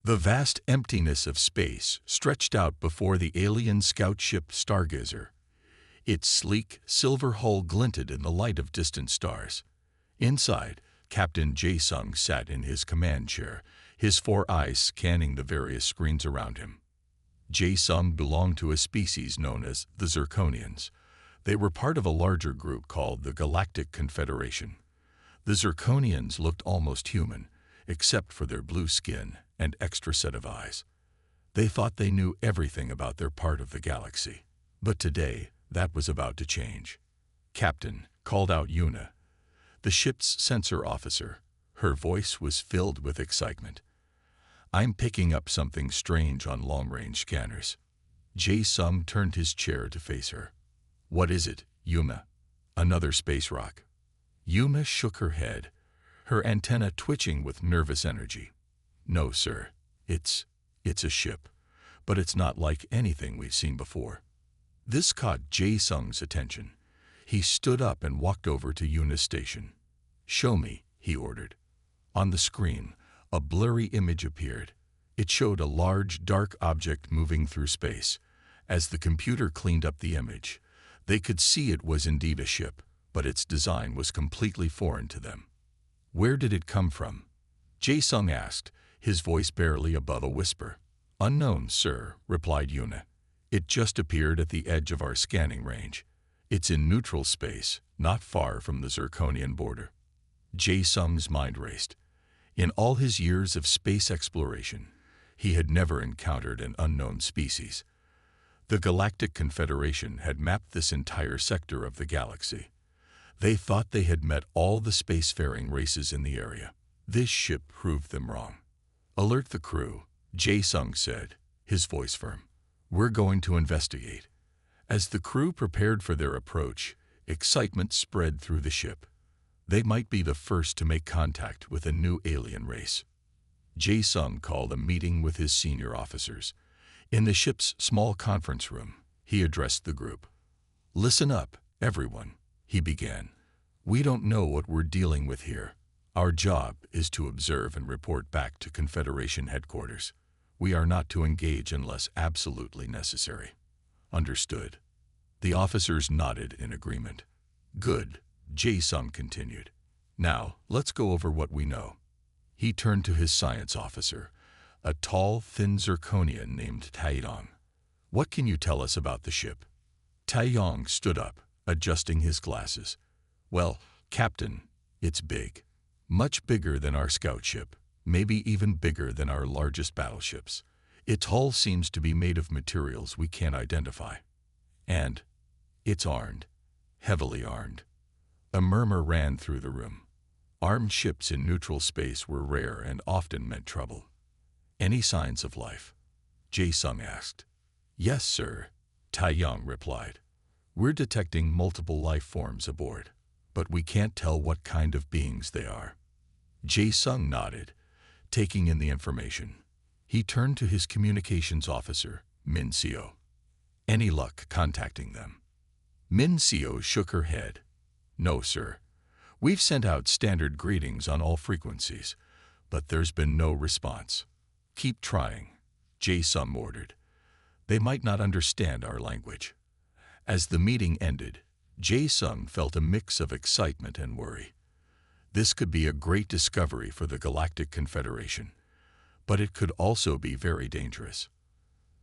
The vast emptiness of space stretched out before the alien scout ship Stargazer. Its sleek, silver hull glinted in the light of distant stars. Inside, Captain Jae-sung sat in his command chair, his 4 eyes scanning the various screens around him. Jae-sung belonged to a species known as the Zirconians. They were part of a larger group called the Galactic Confederation. The Zirconians looked almost human, except for their blue skin and extra set of eyes. They thought they knew everything about their part of the galaxy. But today, that was about to change. "Captain," called out Yuna, the ship's sensor officer. Her voice was filled with excitement. "I'm picking up something strange on long-range scanners." Jae-sung turned his chair to face her. "What is it, Yuma?" "Another space rock." Yuma shook her head, her antenna twitching with nervous energy. "No, sir. It's a ship, but it's not like anything we've seen before." This caught Jae-sung's attention. He stood up and walked over to Yuna's station. "Show me," he ordered. On the screen, a blurry image appeared. It showed a large, dark object moving through space. As the computer cleaned up the image, they could see it was indeed a ship, but its design was completely foreign to them. "Where did it come from?" Jae-sung asked, his voice barely above a whisper. "Unknown, sir," replied Yuna. "It just appeared at the edge of our scanning range. It's in neutral space, not far from the Zirconian border." Jae-sung's mind raced. In all his years of space exploration, he had never encountered an unknown species. The Galactic Confederation had mapped this entire sector of the galaxy. They thought they had met all the spacefaring races in the area. This ship proved them wrong. "Alert the crew," Jae-sung said, his voice firm. "We're going to investigate." As the crew prepared for their approach, excitement spread through the ship. They might be the first to make contact with a new alien race. Jae-sung called a meeting with his senior officers. In the ship's small conference room, he addressed the group. "Listen up, everyone," he began. "We don't know what we're dealing with here. Our job is to observe and report back to Confederation headquarters. We are not to engage unless absolutely necessary." "Understood." The officers nodded in agreement. "Good," Jae-sung continued. "Now, let's go over what we know." He turned to his science officer, a tall, thin Zirconian named Taeyong. "What can you tell us about the ship?" Taeyong stood up, adjusting his glasses. "Well, Captain, it's big. Much bigger than our scout ship, maybe even bigger than our largest battleships. Its hull seems to be made of materials we can't identify. And it's armed, heavily armed." A murmur ran through the room. Armed ships in neutral space were rare and often meant trouble. "Any signs of life?" Jae-sung asked. "Yes, sir," Taeyong replied. "We're detecting multiple life forms aboard, but we can't tell what kind of beings they are." Jae-sung nodded, taking in the information. He turned to his communications officer, Min Seo. "Any luck contacting them?" Min Seo shook her head. "No, sir. We've sent out standard greetings on all frequencies, but there's been no response." "Keep trying," Jae-sung ordered. "They might not understand our language." As the meeting ended, Jae-sung felt a mix of excitement and worry. This could be a great discovery for the Galactic Confederation, but it could also be very dangerous.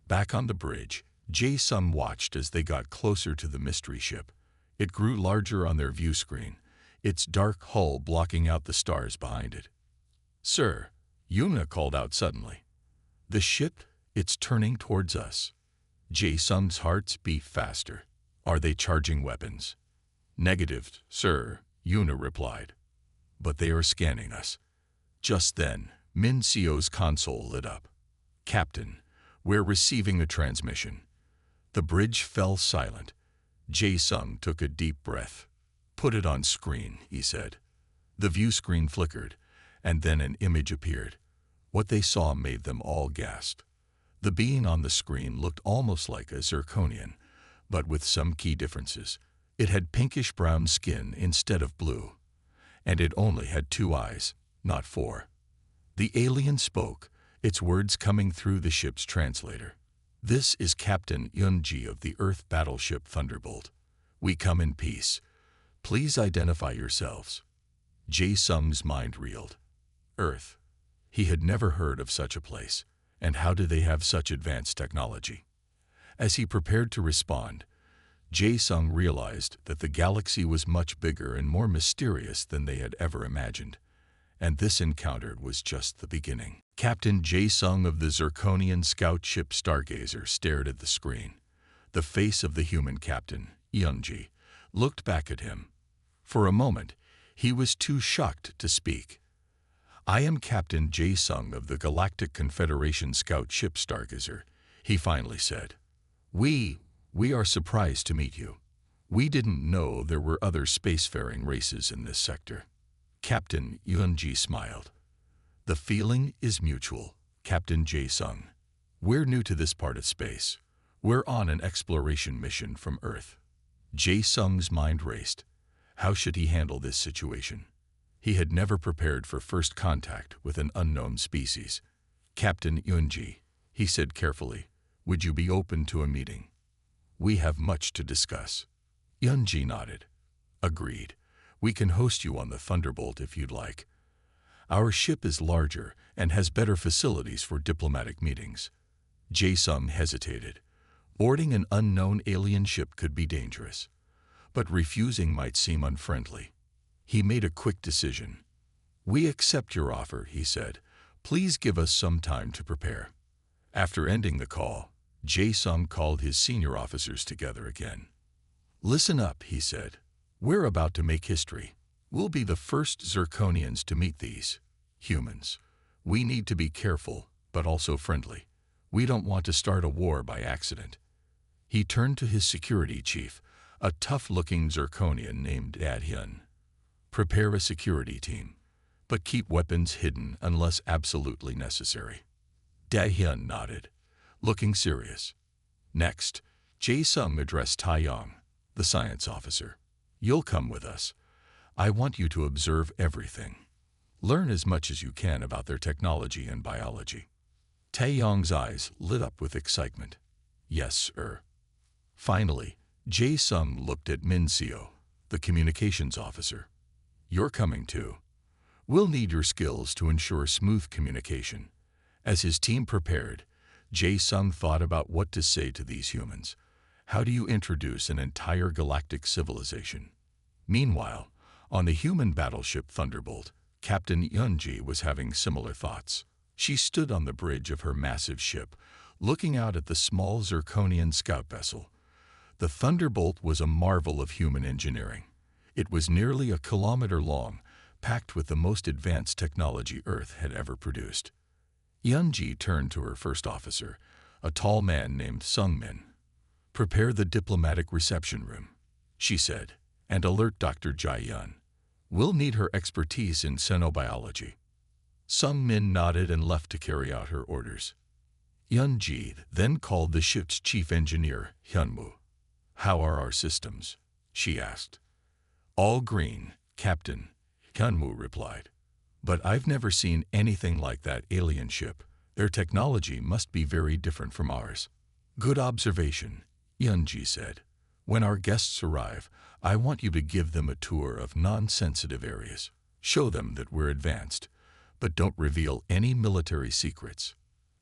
Back on the bridge, Jae-sung watched as they got closer to the mystery ship. It grew larger on their view screen, its dark hull blocking out the stars behind it. "Sir," Yuna called out suddenly. "The ship, it's turning towards us." Jae-sung's heart beat faster. "Are they charging weapons?" "Negative, sir," Yuna replied. "But they are scanning us." Just then, Min Seo's console lit up. "Captain, we're receiving a transmission." The bridge fell silent. Jae-sung took a deep breath. "Put it on screen," he said. The view screen flickered, and then an image appeared. What they saw made them all gasp. The being on the screen looked almost like a Zirconian, but with some key differences. It had pinkish-brown skin instead of blue, and it only had 2 eyes, not 4. The alien spoke, its words coming through the ship's translator. "This is Captain Yunji of the Earth Battleship Thunderbolt. We come in peace. Please identify yourselves." Jae-sung's mind reeled. Earth. He had never heard of such a place, and how did they have such advanced technology? As he prepared to respond, Jae-sung realized that the galaxy was much bigger and more mysterious than they had ever imagined, and this encounter was just the beginning. Captain Jae-sung of the Zirconian scout ship Stargazer stared at the screen. The face of the human captain, Yunji, looked back at him. For a moment, he was too shocked to speak. "I am Captain Jae-sung of the Galactic Confederation scout ship Stargazer," he finally said. We are surprised to meet you. We didn't know there were other spacefaring races in this sector." Captain Yunji smiled. "The feeling is mutual, Captain Jae-sung. We're new to this part of space. We're on an exploration mission from Earth." Jae-sung's mind raced. How should he handle this situation? He had never prepared for first contact with an unknown species. "Captain Yunji," he said carefully, "would you be open to a meeting? We have much to discuss." Yunji nodded. "Agreed. We can host you on the Thunderbolt if you'd like. Our ship is larger and has better facilities for diplomatic meetings." Jae-sung hesitated. Boarding an unknown alien ship could be dangerous, but refusing might seem unfriendly. He made a quick decision. "We accept your offer," he said. "Please give us some time to prepare." After ending the call, Jae-sung called his senior officers together again. "Listen up," he said. "We're about to make history. We'll be the first Zirconians to meet these humans. We need to be careful, but also friendly. We don't want to start a war by accident." He turned to his security chief, a tough-looking Zirconian named Da-hyun. "Prepare a security team, but keep weapons hidden unless absolutely necessary." Da-hyun nodded, looking serious. Next, Jae-sung addressed Taeyong, the science officer. "You'll come with us. I want you to observe everything. Learn as much as you can about their technology and biology." Taeyong's eyes lit up with excitement. "Yes, sir." Finally, Jae-sung looked at Min-seo, the communications officer. "You're coming too. We'll need your skills to ensure smooth communication." As his team prepared, Jae-sung thought about what to say to these humans. How do you introduce an entire galactic civilization? Meanwhile, on the human battleship Thunderbolt, Captain Yunji was having similar thoughts. She stood on the bridge of her massive ship, looking out at the small Zirconian scout vessel. The Thunderbolt was a marvel of human engineering. It was nearly a kilometer long, packed with the most advanced technology Earth had ever produced. Yunji turned to her first officer, a tall man named Sung-min. "Prepare the diplomatic reception room," she said, "and alert Dr. Jae-yun. We'll need her expertise in xenobiology." Sung-min nodded and left to carry out her orders. Yunji then called the ship's chief engineer, Hyunwoo. "How are our systems?" she asked. "All green, Captain," Hyunwoo replied. "But I've never seen anything like that alien ship. Their technology must be very different from ours." "Good observation," Yunji said. "When our guests arrive, I want you to give them a tour of non-sensitive areas. Show them that we're advanced, but don't reveal any military secrets."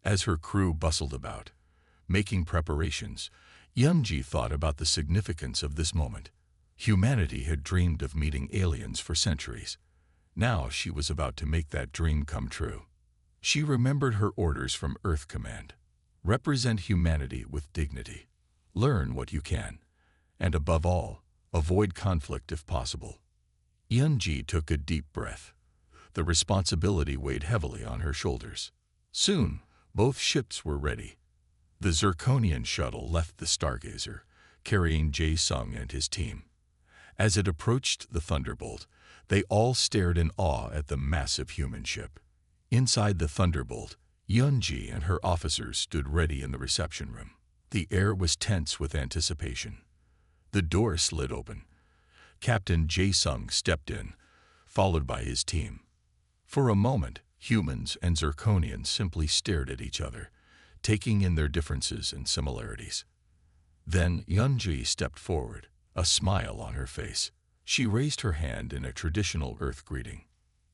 As her crew bustled about, making preparations, Yunji thought about the significance of this moment. Humanity had dreamed of meeting aliens for centuries. Now she was about to make that dream come true. She remembered her orders from Earth Command. Represent humanity with dignity. Learn what you can. And above all, avoid conflict if possible. Yunji took a deep breath. The responsibility weighed heavily on her shoulders. Soon, both ships were ready. The Zirconian shuttle left the Stargazer, carrying Jae-sung and his team. As it approached the Thunderbolt, they all stared in awe at the massive human ship. Inside the Thunderbolt, Yunji and her officers stood ready in the reception room. The air was tense with anticipation. The door slid open. Captain Jae-sung stepped in, followed by his team. For a moment, Humans and Zirconians simply stared at each other, taking in their differences and similarities. Then Yunji stepped forward, a smile on her face. She raised her hand in a traditional Earth greeting.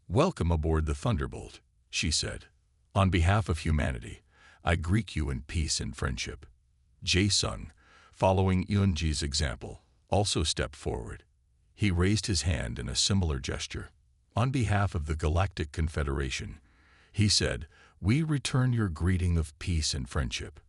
"Welcome aboard the Thunderbolt," she said. "On behalf of humanity, I greet you in peace and friendship." Jae-sung, following Yunji's example, also stepped forward. He raised his hand in a similar gesture. "On behalf of the Galactic Confederation," he said, "we return your greeting of peace and friendship."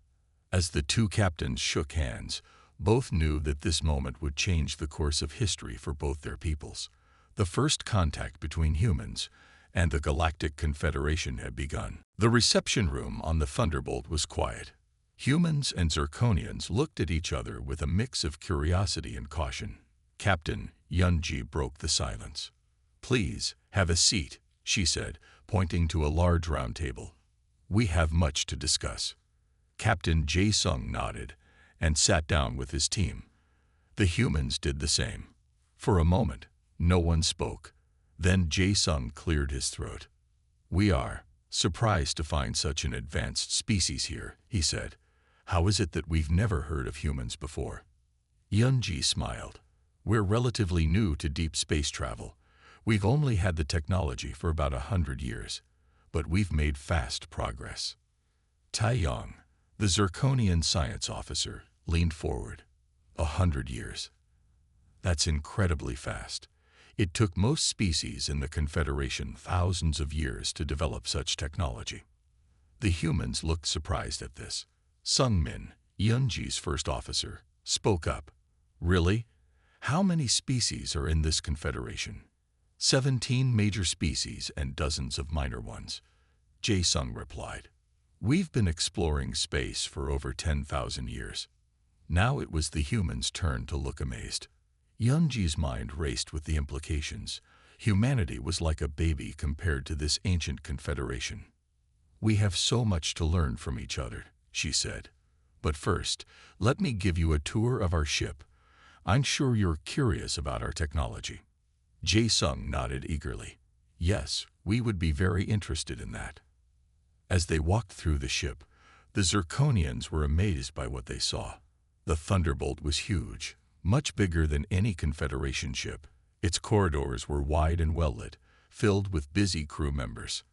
As the two captains shook hands, both knew that this moment would change the course of history for both their peoples. The first contact between humans and the Galactic Confederation had begun. The reception room on the Thunderbolt was quiet. Humans and Zirconians looked at each other with a mix of curiosity and caution. Captain Yunji broke the silence. "Please, have a seat," she said, pointing to a large round table. "We have much to discuss." Captain Jae-sung nodded and sat down with his team. The humans did the same. For a moment, no one spoke. Then Jae-sung cleared his throat. "We are surprised to find such an advanced species here," he said. "How is it that we've never heard of humans before?" Yunji smiled. "We're relatively new to deep space travel. We've only had the technology for about 100 years, but we've made fast progress." Taeyong, the Zirconian science officer, leaned forward. 100 years. That's incredibly fast. It took most species in the Confederation thousands of years to develop such technology. The humans looked surprised at this. Sung-min, Yunji's first officer, spoke up. "Really? How many species are in this confederation?" 17 major species and dozens of minor ones. Jae-sung replied. "We've been exploring space for over 10,000 years. Now it was the humans' turn to look amazed. Yunji's mind raced with the implications. Humanity was like a baby compared to this ancient confederation. "We have so much to learn from each other," she said. "But first, let me give you a tour of our ship. I'm sure you're curious about our technology." Jae-sung nodded eagerly. "Yes, we would be very interested in that." As they walked through the ship, the Zirconians were amazed by what they saw. The Thunderbolt was huge, much bigger than any Confederation ship. Its corridors were wide and well-lit, filled with busy crew members.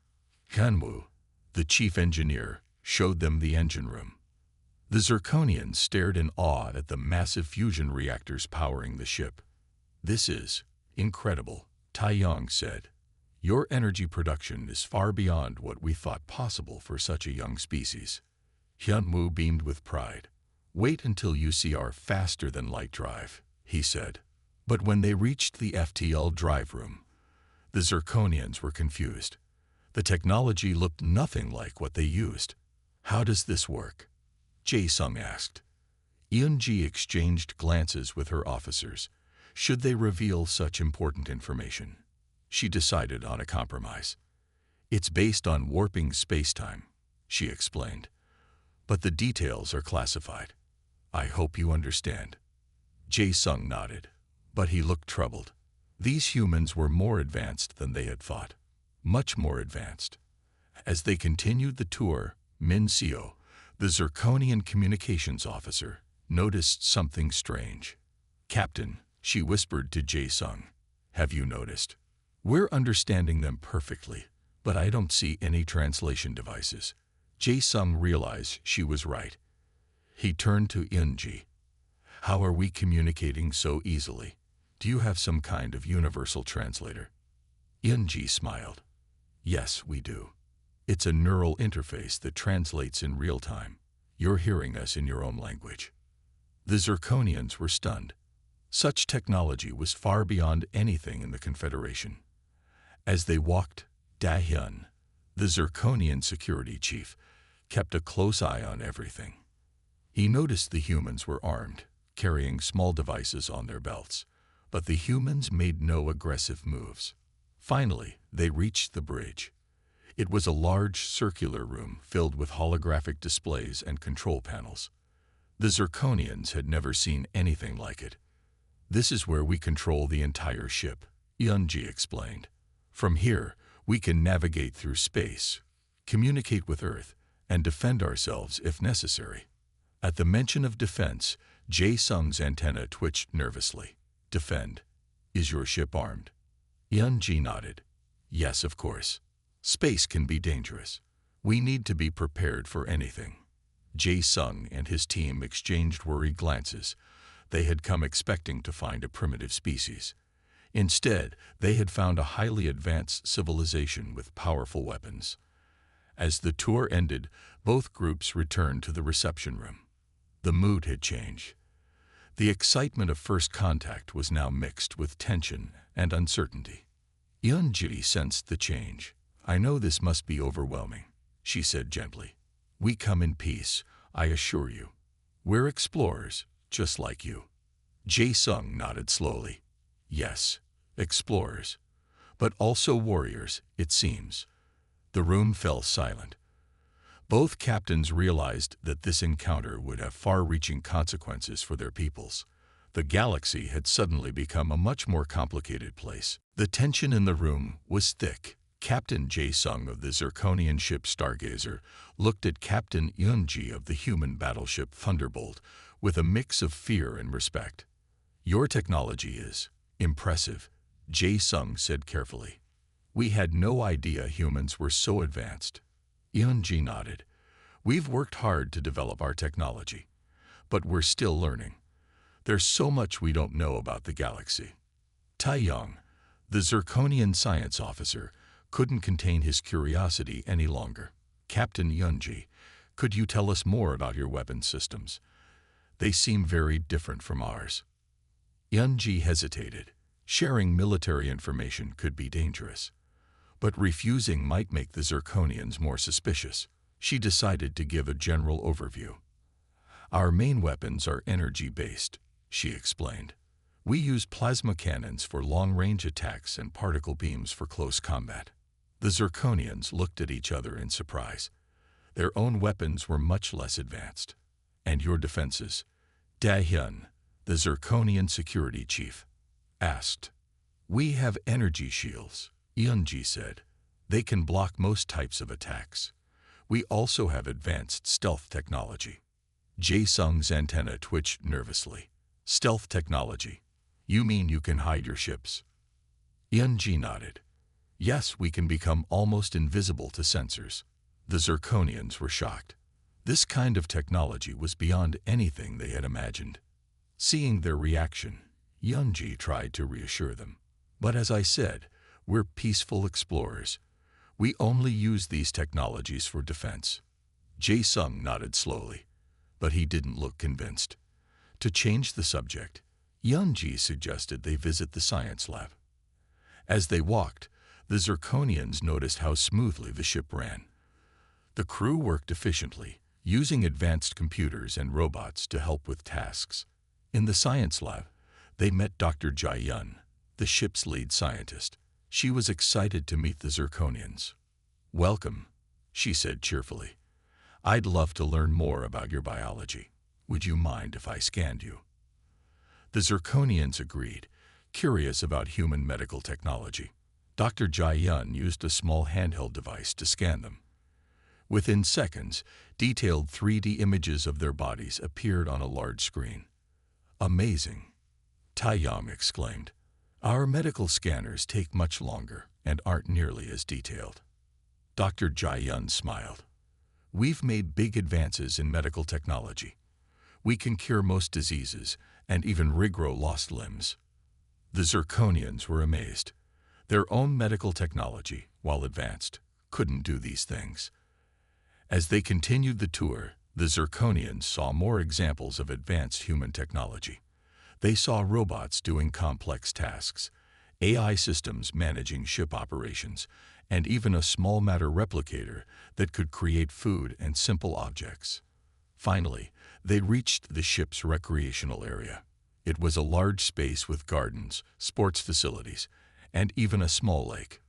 Kanwoo, the chief engineer, showed them the engine room. The Zirconians stared in awe at the massive fusion reactors powering the ship. "This is incredible," Taeyong said. "Your energy production is far beyond what we thought possible for such a young species." Hyunwoo beamed with pride. "Wait until you see our faster-than-light drive," he said. But when they reached the FTL drive room, the Zirconians were confused. The technology looked nothing like what they used. "How does this work?" Jae-sung asked. Yunji exchanged glances with her officers. Should they reveal such important information? She decided on a compromise. "It's based on warping space-time," she explained. "But the details are classified. I hope you understand." Jae-sung nodded, but he looked troubled. These humans were more advanced than they had thought. Much more advanced. As they continued the tour, Min Seo, the Zirconian communications officer, noticed something strange. "Captain," she whispered to Jae-sung, "have you noticed? We're understanding them perfectly, but I don't see any translation devices." Jae-sung realized she was right. He turned to Yunji. "How are we communicating so easily? Do you have some kind of universal translator?" Yunji smiled. "Yes, we do. It's a neural interface that translates in real time. You're hearing us in your own language." The Zirconians were stunned. Such technology was far beyond anything in the Confederation. As they walked, Da-hyun, the Zirconian security chief, kept a close eye on everything. He noticed the humans were armed, carrying small devices on their belts, but the humans made no aggressive moves. Finally, they reached the bridge. It was a large circular room filled with holographic displays and control panels. The Zirconians had never seen anything like it. "This is where we control the entire ship," Yunji explained. "From here, We can navigate through space, communicate with Earth, and defend ourselves if necessary. At the mention of defense, Jae-sung's antenna twitched nervously. Defend. Is your ship armed? Yeon-ji nodded. Yes, of course. Space can be dangerous. We need to be prepared for anything. Jae-sung and his team exchanged worried glances. They had come expecting to find a primitive species. Instead, they had found a highly advanced civilization with powerful weapons. As the tour ended, both groups returned to the reception room. The mood had changed. The excitement of first contact was now mixed with tension and uncertainty. Yeon-ji sensed the change. I know this must be overwhelming, she said gently. We come in peace, I assure you. We're explorers, just like you. Jae-sung nodded slowly. Yes, explorers, but also warriors, it seems. The room fell silent. Both captains realized that this encounter would have far-reaching consequences for their peoples. The galaxy had suddenly become a much more complicated place. The tension in the room was thick. Captain Jae-sung of the Zirconian ship Stargazer looked at Captain Yeon-ji of the human battleship Thunderbolt with a mix of fear and respect. Your technology is impressive, Jae-sung said carefully. We had no idea humans were so advanced. Yeon-ji nodded. We've worked hard to develop our technology, but we're still learning. There's so much we don't know about the galaxy. Taeyong, the Zirconian science officer, couldn't contain his curiosity any longer. Captain Yeon-ji, could you tell us more about your weapon systems? They seem very different from ours. Yeon-ji hesitated. Sharing military information could be dangerous, but refusing might make the Zirconians more suspicious. She decided to give a general overview. Our main weapons are energy-based, she explained. We use plasma cannons for long-range attacks and particle beams for close combat. The Zirconians looked at each other in surprise. Their own weapons were much less advanced. And your defenses? Daehyun, the Zirconian security chief, asked. We have energy shields, Yeon-ji said. They can block most types of attacks. We also have advanced stealth technology. Jae-sung's antenna twitched nervously. Stealth technology? You mean you can hide your ships? Yeon-ji nodded. Yes, we can become almost invisible to sensors. The Zirconians were shocked. This kind of technology was beyond anything they had imagined. Seeing their reaction, Yeon-ji tried to reassure them. But as I said, we're peaceful explorers. We only use these technologies for defense. Jae-sung nodded slowly, but he didn't look convinced. To change the subject, Yeon-ji suggested they visit the science lab. As they walked, the Zirconians noticed how smoothly the ship ran. The crew worked efficiently, using advanced computers and robots to help with tasks. In the science lab, they met Dr. Jae-yun, the ship's lead scientist. She was excited to meet the Zirconians. Welcome, she said cheerfully. I'd love to learn more about your biology. Would you mind if I scanned you? The Zirconians agreed, curious about human medical technology. Dr. Jae-yun used a small handheld device to scan them. Within seconds, detailed 3D images of their bodies appeared on a large screen. Amazing, Taeyong exclaimed. Our medical scanners take much longer and aren't nearly as detailed. Dr. Jae-yun smiled. We've made big advances in medical technology. We can cure most diseases and even regrow lost limbs. The Zirconians were amazed. Their own medical technology, while advanced, couldn't do these things. As they continued the tour, the Zirconians saw more examples of advanced human technology. They saw robots doing complex tasks, AI systems managing ship operations, and even a small matter replicator that could create food and simple objects. Finally, they reached the ship's recreational area. It was a large space with gardens, sports facilities, and even a small lake.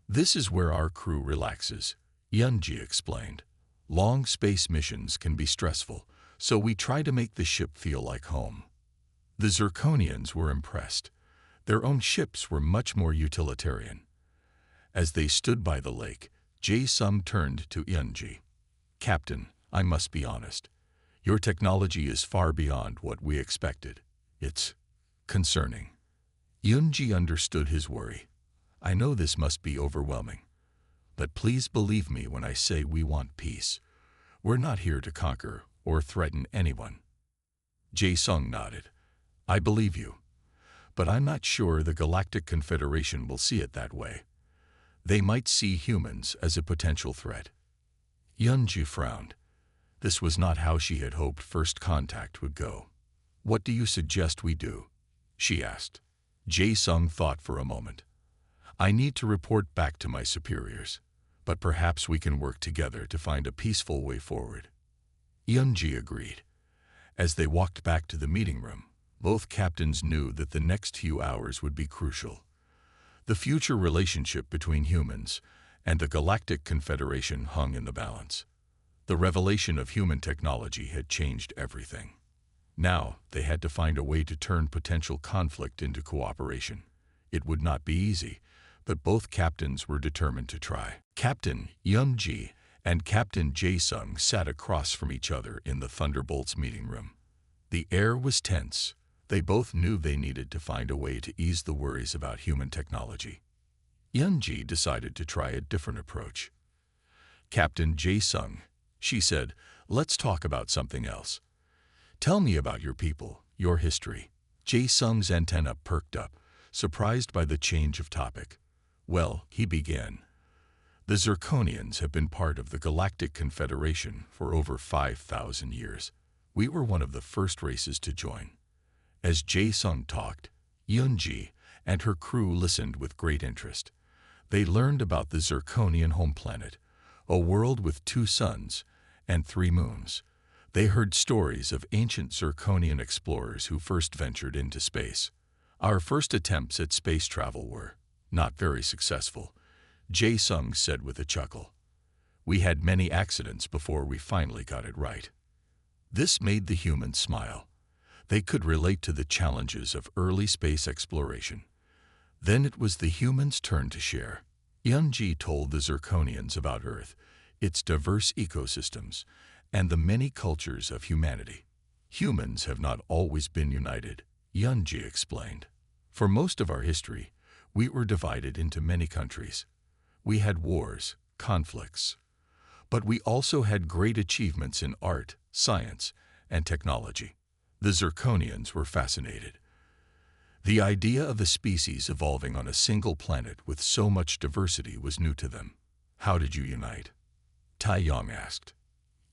This is where our crew relaxes, Yeon-ji explained. Long space missions can be stressful, so we try to make the ship feel like home. The Zirconians were impressed. Their own ships were much more utilitarian. As they stood by the lake, Jae-sung turned to Eunji. "Captain, I must be honest. Your technology is far beyond what we expected. It's concerning." Eunji understood his worry. "I know this must be overwhelming. But please believe me when I say we want peace. We're not here to conquer or threaten anyone." Jae-sung nodded. "I believe you. But I'm not sure the Galactic Confederation will see it that way. They might see humans as a potential threat." Eunji frowned. This was not how she had hoped first contact would go. "What do you suggest we do?" she asked. Jae-sung thought for a moment. "I need to report back to my superiors, but perhaps we can work together to find a peaceful way forward." Eunji agreed. As they walked back to the meeting room, both captains knew that the next few hours would be crucial. The future relationship between humans and the Galactic Confederation hung in the balance. The revelation of human technology had changed everything. Now they had to find a way to turn potential conflict into cooperation. It would not be easy, but both captains were determined to try. Captain Eunji and Captain Jae-sung sat across from each other in the Thunderbolts meeting room. The air was tense. They both knew they needed to find a way to ease the worries about human technology. Eunji decided to try a different approach. "Captain Jae-sung," she said, "let's talk about something else. Tell me about your people, your history." Jae-sung's antenna perked up, surprised by the change of topic. "Well," he began, "the Zirconians have been part of the Galactic Confederation for over 5,000 years. We were one of the first races to join." As Jae-sung talked, Eunji and her crew listened with great interest. They learned about the Zirconian home planet, a world with 2 suns and 3 moons. They heard stories of ancient Zirconian explorers who first ventured into space. "Our first attempts at space travel were not very successful," Jae-sung said with a chuckle. "We had many accidents before we finally got it right." This made the humans smile. They could relate to the challenges of early space exploration. Then it was the humans' turn to share. Eunji told the Zirconians about Earth, its diverse ecosystems, and the many cultures of humanity. "Humans have not always been united," Eunji explained. "For most of our history, we were divided into many countries. We had wars, conflicts. But we also had great achievements in art, science, and technology." The Zirconians were fascinated. The idea of a species evolving on a single planet with so much diversity was new to them. "How did you unite?" Taeyong asked.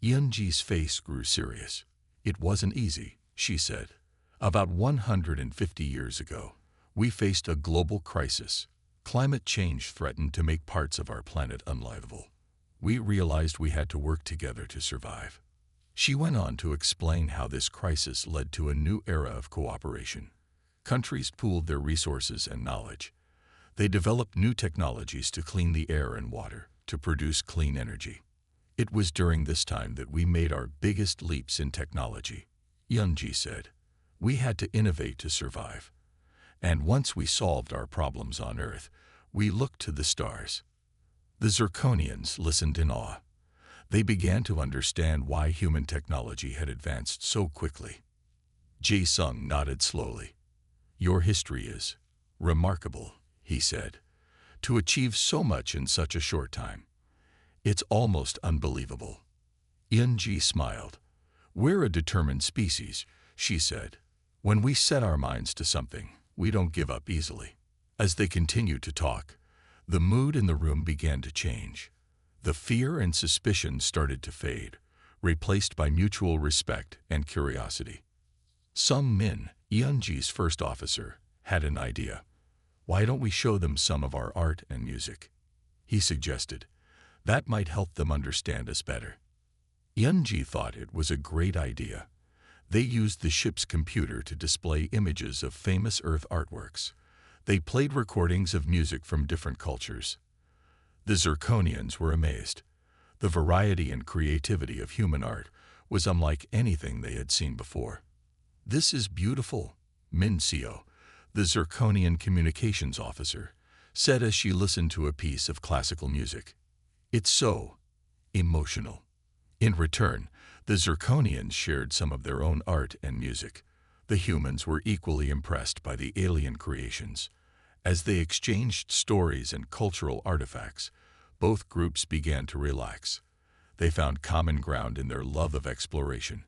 Eunji's face grew serious. "It wasn't easy," she said. "About 150 years ago, we faced a global crisis. Climate change threatened to make parts of our planet unlivable. We realized we had to work together to survive." She went on to explain how this crisis led to a new era of cooperation. Countries pooled their resources and knowledge. They developed new technologies to clean the air and water, to produce clean energy. "It was during this time that we made our biggest leaps in technology," Eunji said. "We had to innovate to survive. And once we solved our problems on Earth, we looked to the stars." The Zirconians listened in awe. They began to understand why human technology had advanced so quickly. Jae-sung nodded slowly. "Your history is remarkable," he said. "To achieve so much in such a short time. It's almost unbelievable." Eunji smiled. "We're a determined species," she said. "When we set our minds to something, we don't give up easily." As they continued to talk, the mood in the room began to change. The fear and suspicion started to fade, replaced by mutual respect and curiosity. Sung Min, Eunji's first officer, had an idea. "Why don't we show them some of our art and music?" he suggested. "That might help them understand us better." Eunji thought it was a great idea. They used the ship's computer to display images of famous Earth artworks. They played recordings of music from different cultures. The Zirconians were amazed. The variety and creativity of human art was unlike anything they had seen before. "This is beautiful," Min Seo, the Zirconian communications officer, said as she listened to a piece of classical music. "It's so emotional." In return, the Zirconians shared some of their own art and music. The humans were equally impressed by the alien creations. As they exchanged stories and cultural artifacts, both groups began to relax. They found common ground in their love of exploration,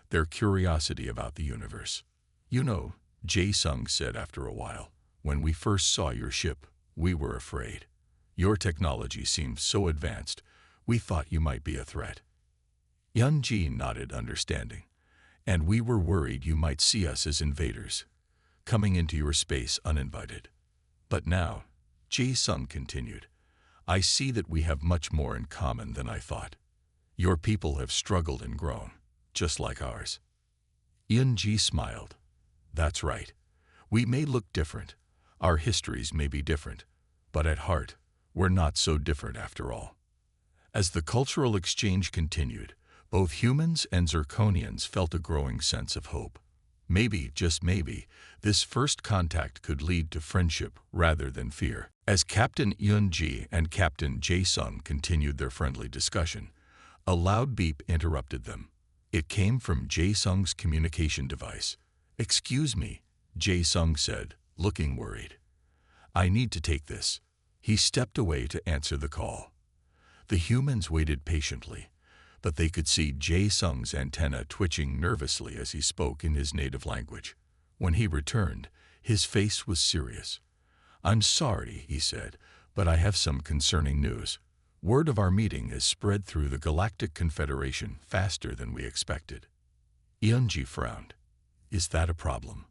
their curiosity about the universe. "You know," Jae-sung said after a while, "when we first saw your ship, we were afraid. Your technology seemed so advanced, we thought you might be a threat." Yeon-ji nodded understanding. "And we were worried you might see us as invaders, coming into your space uninvited. But now," Jae-sung continued, "I see that we have much more in common than I thought. Your people have struggled and grown, just like ours." Yeon-ji smiled. "That's right. We may look different, our histories may be different, but at heart, we're not so different after all." As the cultural exchange continued, both humans and Zirconians felt a growing sense of hope. Maybe, just maybe, this first contact could lead to friendship rather than fear. As Captain Yeon-ji and Captain Jae-sung continued their friendly discussion, a loud beep interrupted them. It came from Jae-sung's communication device. "Excuse me," Jae-sung said, looking worried. "I need to take this." He stepped away to answer the call. The humans waited patiently, but they could see Jae-sung's antenna twitching nervously as he spoke in his native language. When he returned, his face was serious. "I'm sorry," he said, "but I have some concerning news. Word of our meeting has spread through the Galactic Confederation faster than we expected." Yeon-ji frowned. "Is that a problem?"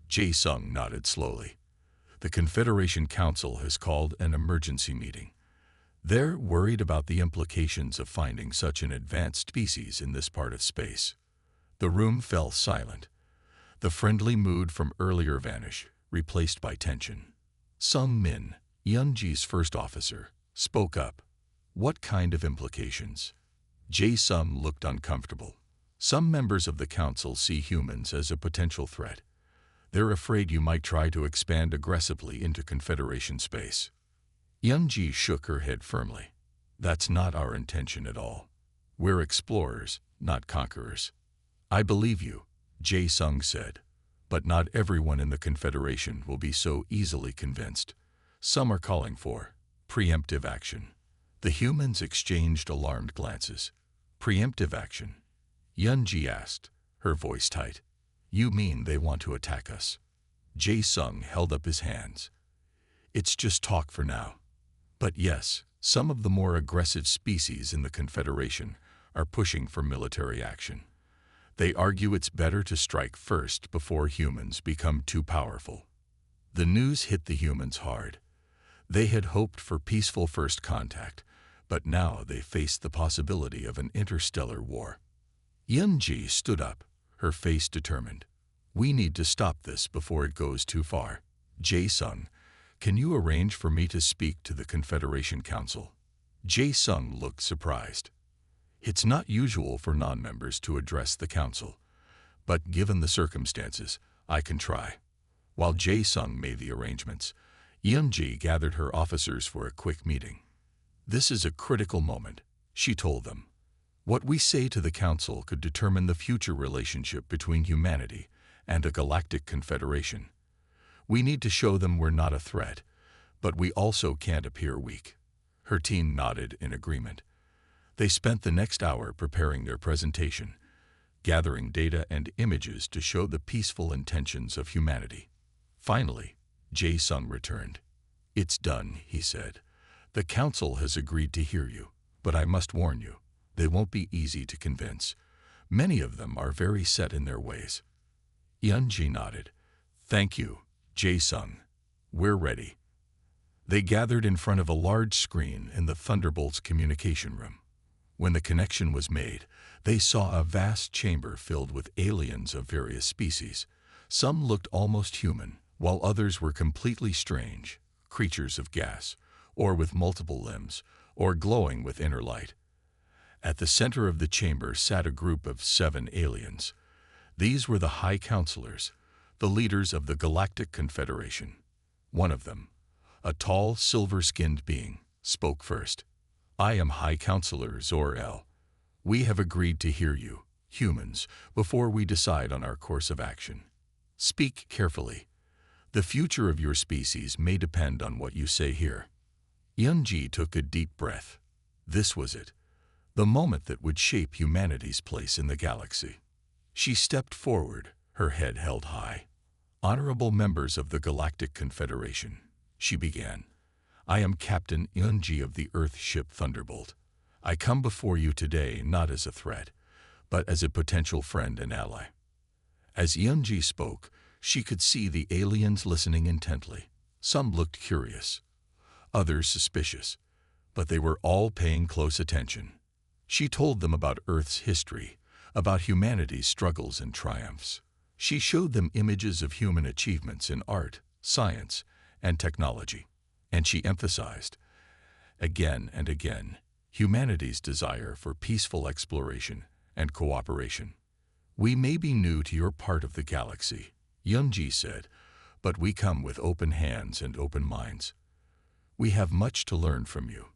Jae-sung nodded slowly. "The Confederation Council has called an emergency meeting. They're worried about the implications of finding such an advanced species in this part of space." The room fell silent. The friendly mood from earlier vanished, replaced by tension. Sung Min, Yeon-ji's first officer, spoke up. "What kind of implications?" Jae-sung looked uncomfortable. "Some members of the council see humans as a potential threat. They're afraid you might try to expand aggressively into Confederation space." Yeon-ji shook her head firmly. "That's not our intention at all. We're explorers, not conquerors." "I believe you," Jae-sung said, "but not everyone in the Confederation will be so easily convinced. Some are calling for preemptive action." The humans exchanged alarmed glances. "Preemptive action?" Yeon-ji asked, her voice tight. "You mean they want to attack us?" Jae-sung held up his hands. "It's just talk for now. But yes, some of the more aggressive species in the Confederation are pushing for military action. They argue it's better to strike first before humans become too powerful." The news hit the humans hard. They had hoped for peaceful first contact, but now they faced the possibility of an interstellar war. Yeon-ji stood up, her face determined. "We need to stop this before it goes too far. Jae-sung, can you arrange for me to speak to the Confederation Council?" Jae-sung looked surprised. It's not usual for non-members to address the council, but given the circumstances, I can try. While Jae-sung made the arrangements, Yeon-ji gathered her officers for a quick meeting. "This is a critical moment," she told them. "What we say to the council could determine the future relationship between humanity and a galactic confederation. We need to show them we're not a threat, but we also can't appear weak." Her team nodded in agreement. They spent the next hour preparing their presentation, gathering data and images to show the peaceful intentions of humanity. Finally, Jae-sung returned. "It's done," he said. "The council has agreed to hear you, but I must warn you, they won't be easy to convince. Many of them are very set in their ways." Yeon-ji nodded. "Thank you, Jae-sung. We're ready." They gathered in front of a large screen in the Thunderbolt's communication room. When the connection was made, they saw a vast chamber filled with aliens of various species. Some looked almost human, while others were completely strange, creatures of gas, or with multiple limbs, or glowing with inner light. At the center of the chamber sat a group of 7 aliens. These were the High Counselors, the leaders of the Galactic Confederation. One of them, A tall, silver-skinned being spoke first. "I am High Counselor Zor-El. We have agreed to hear you, humans, before we decide on our course of action. Speak carefully. The future of your species may depend on what you say here." Yunji took a deep breath. This was it, the moment that would shape humanity's place in the galaxy. She stepped forward, her head held high. "Honorable members of the Galactic Confederation," she began. "I am Captain Yunji of the Earth ship Thunderbolt. I come before you today not as a threat, but as a potential friend and ally." As Yunji spoke, she could see the aliens listening intently. Some looked curious, others suspicious, but they were all paying close attention. She told them about Earth's history, about humanity's struggles and triumphs. She showed them images of human achievements in art, science, and technology. And she emphasized, again and again, humanity's desire for peaceful exploration and cooperation. "We may be new to your part of the galaxy," Yunji said, "but we come with open hands and open minds. We have much to learn from you,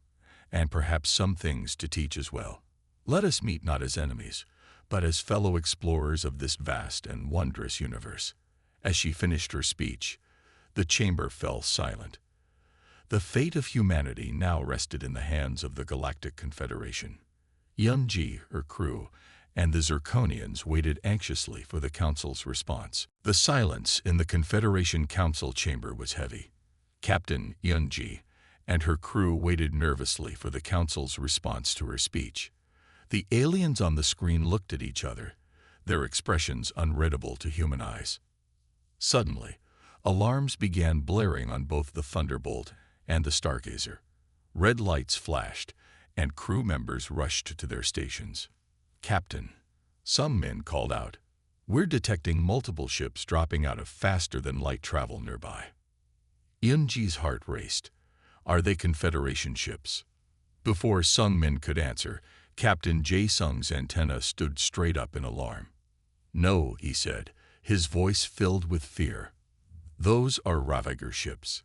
and perhaps some things to teach as well. Let us meet not as enemies, but as fellow explorers of this vast and wondrous universe." As she finished her speech, the chamber fell silent. The fate of humanity now rested in the hands of the Galactic Confederation. Yunji, her crew, and the Zirconians waited anxiously for the Council's response. The silence in the Confederation Council chamber was heavy. Captain Yunji and her crew waited nervously for the Council's response to her speech. The aliens on the screen looked at each other, their expressions unreadable to human eyes. Suddenly, alarms began blaring on both the Thunderbolt and the Stargazer. Red lights flashed, and crew members rushed to their stations. "Captain," some men called out, "we're detecting multiple ships dropping out of faster-than-light travel nearby." Yunji's heart raced. "Are they Confederation ships?" Before Sung Min could answer, Captain Jae Sung's antenna stood straight up in alarm. "No," he said, his voice filled with fear. "Those are Ravager ships.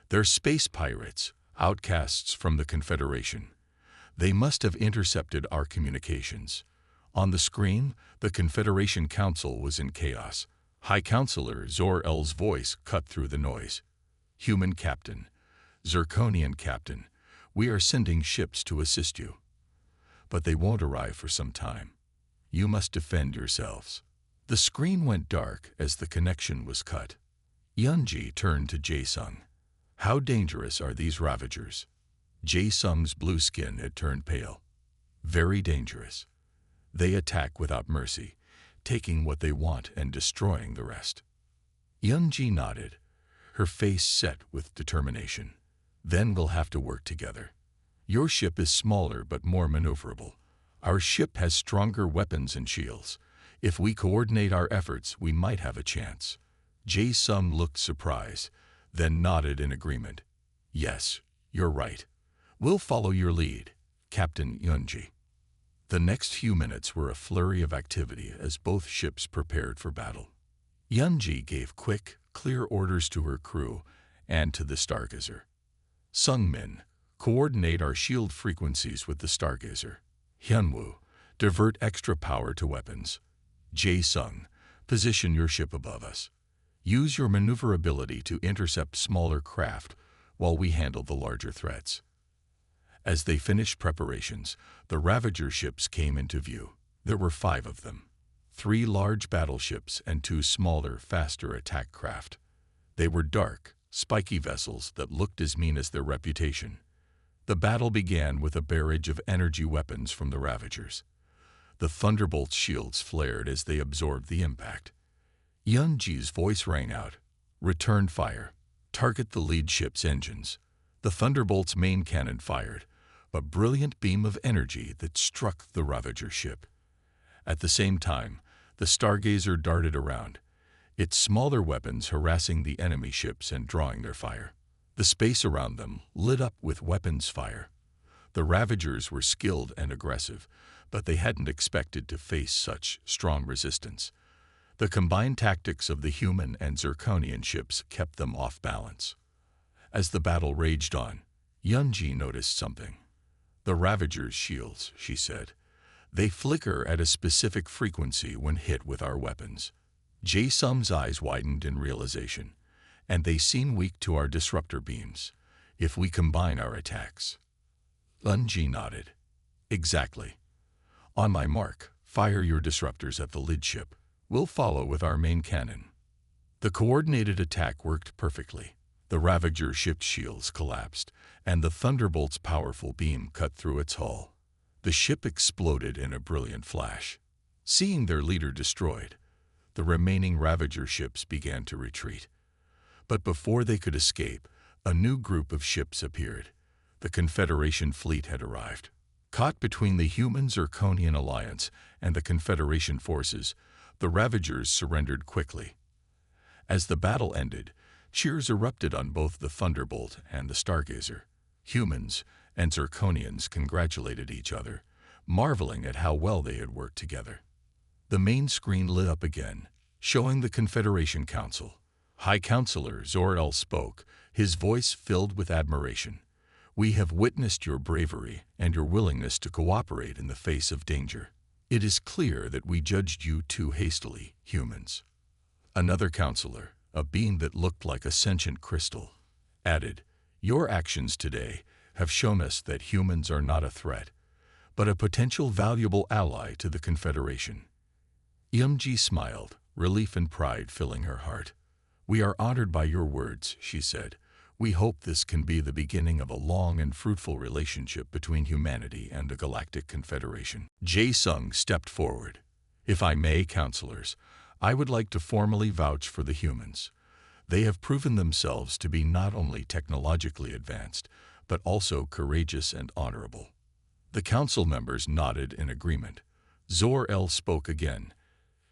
They're space pirates, outcasts from the Confederation. They must have intercepted our communications." On the screen, the Confederation Council was in chaos. High Counselor Zor-El's voice cut through the noise. "Human Captain, Zirconian Captain, we are sending ships to assist you. But they won't arrive for some time. You must defend yourselves." The screen went dark as the connection was cut. Yunji turned to Jae Sung. "How dangerous are these Ravagers?" Jae Sung's blue skin had turned pale. "Very dangerous. They attack without mercy, taking what they want and destroying the rest." Yunji nodded, her face set with determination. "Then we'll have to work together. Your ship is smaller but more maneuverable. Our ship has stronger weapons and shields. If we coordinate our efforts, we might have a chance." Jae Sung looked surprised, then nodded in agreement. "Yes, you're right. We'll follow your lead, Captain Yunji." The next few minutes were a flurry of activity as both ships prepared for battle. Yunji gave quick, clear orders to her crew and to the Stargazer. "Sung Min, coordinate our shield frequencies with the Stargazer. Hyunwoo, divert extra power to weapons. Jae Sung, position your ship above us. Use your maneuverability to intercept smaller craft while we handle the larger threats." As they finished preparations, the Ravager ships came into view. There were 5 of them, 3 large battleships and 2 smaller, faster attack craft. They were dark, spiky vessels that looked as mean as their reputation. The battle began with a barrage of energy weapons from the Ravagers. The Thunderbolt's shields flared as they absorbed the impact. Yunji's voice rang out. "Return fire. Target the lead ship's engines." The Thunderbolt's main cannon fired, a brilliant beam of energy that struck the Ravager ship. At the same time, the Stargazer darted around, its smaller weapons harassing the enemy ships and drawing their fire. The space around them lit up with weapons fire. The Ravagers were skilled and aggressive, but they hadn't expected to face such strong resistance. The combined tactics of the human and Zirconian ships kept them off balance. As the battle raged on, Yunji noticed something. "The Ravager's shields," she said. "They flicker at a specific frequency when hit with our weapons." Jae-sung's eyes widened in realization. "And they seem weak to our disruptor beams, if we combine our attacks." Yunji nodded. "Exactly. On my mark, fire your disruptors at the lid ship. We'll follow with our main cannon." The coordinated attack worked perfectly. The Ravager ship's shields collapsed, and the Thunderbolt's powerful beam cut through its hull. The ship exploded in a brilliant flash. Seeing their leader destroyed, the remaining Ravager ships began to retreat. But before they could escape, a new group of ships appeared. The Confederation fleet had arrived. Caught between the Human-Zirconian alliance and the Confederation forces, the Ravagers surrendered quickly. As the battle ended, cheers erupted on both the Thunderbolt and the Stargazer. Humans and Zirconians congratulated each other, marveling at how well they had worked together. The main screen lit up again, showing the Confederation Council. High Counselor Zor-El spoke, his voice filled with admiration. "We have witnessed your bravery and your willingness to cooperate in the face of danger. It is clear that we judged you too hastily, humans." Another counselor, a being that looked like a sentient crystal, added, "Your actions today have shown us that humans are not a threat, but a potential valuable ally to the Confederation." Yunji smiled, relief and pride filling her heart. "We are honored by your words," she said. "We hope this can be the beginning of a long and fruitful relationship between humanity and the Galactic Confederation." Jae-sung stepped forward. "If I may, counselors, I would like to formally vouch for the humans. They have proven themselves to be not only technologically advanced, but also courageous and honorable." The council members nodded in agreement. Zor-El spoke again.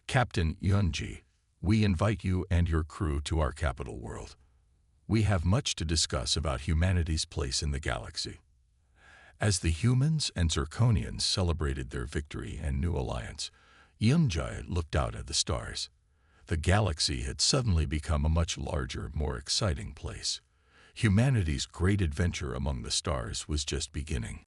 "Captain Yunji, we invite you and your crew to our capital world. We have much to discuss about humanity's place in the galaxy." As the humans and Zirconians celebrated their victory and new alliance, Yunji looked out at the stars. The galaxy had suddenly become a much larger, more exciting place. Humanity's great adventure among the stars was just beginning.